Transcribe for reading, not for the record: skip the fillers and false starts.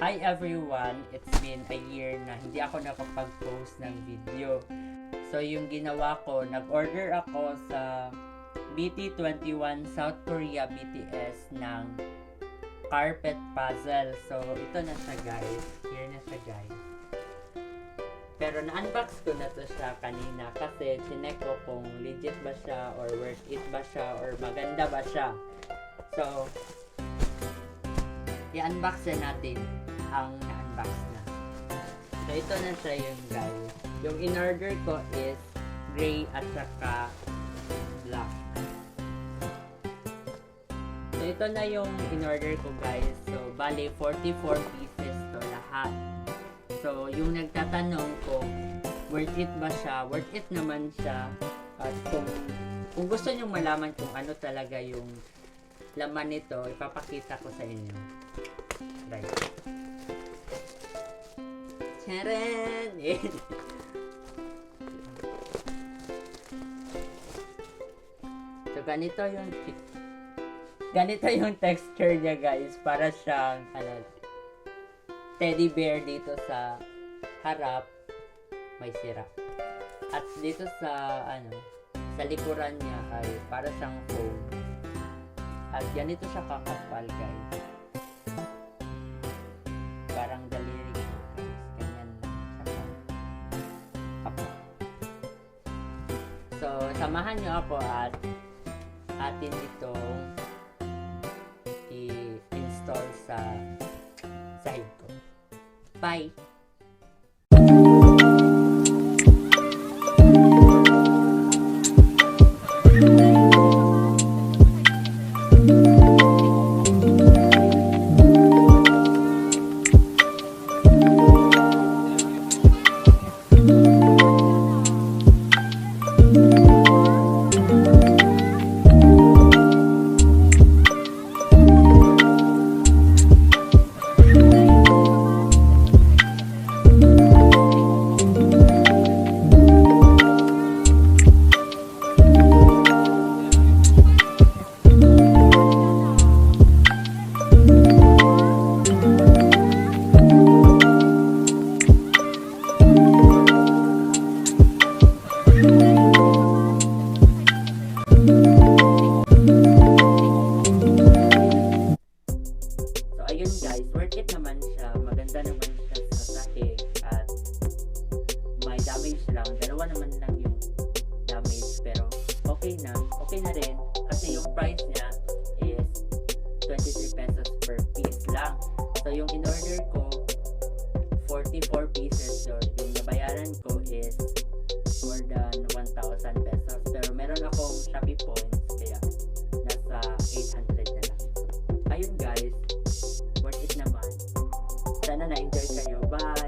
Hi everyone! It's been a year na hindi ako nakapag-post ng video. So yung ginawa ko, nag-order ako sa BT21 South Korea BTS ng carpet puzzle. So ito na siya guys. Here na siya guys. Pero na-unbox ko na to siya kanina kasi chinek ko kung legit ba siya or worth it ba siya or maganda ba siya. So i-unbox na natin ang na-unbox na. So ito na siya yung guys. Yung in-order ko is gray at saka black. So ito na yung in-order ko guys. So bali 44 pieces to lahat. So yung nagtatanong kung worth it ba siya, worth it naman siya. At kung gusto nyo malaman kung ano talaga yung laman nito, ipapakita ko sa inyo. Right. Charan! So ganito yung texture niya guys. Para siyang teddy bear dito sa harap may sira. At dito sa sa likuran niya ay para siyang foam. At ganito siya kakapal guys. Parang daliri guys. Ganyan siya kakapal. So samahan niyo ako at atin itong i-install sa sahig ko. Bye! Ayun guys, worth it naman siya. Maganda naman siya sa sahig at may damage lang. Dalawa naman lang yung damage pero okay na rin kasi yung price niya is 23 pesos per piece lang. So yung in-order ko 44 pieces. So yung nabayaran ko is more than 1,000 pesos. Pero meron akong Shopee points kaya nasa 800 na lang. Ayun guys, worth it naman. Sana na-enjoy kayo. Bye!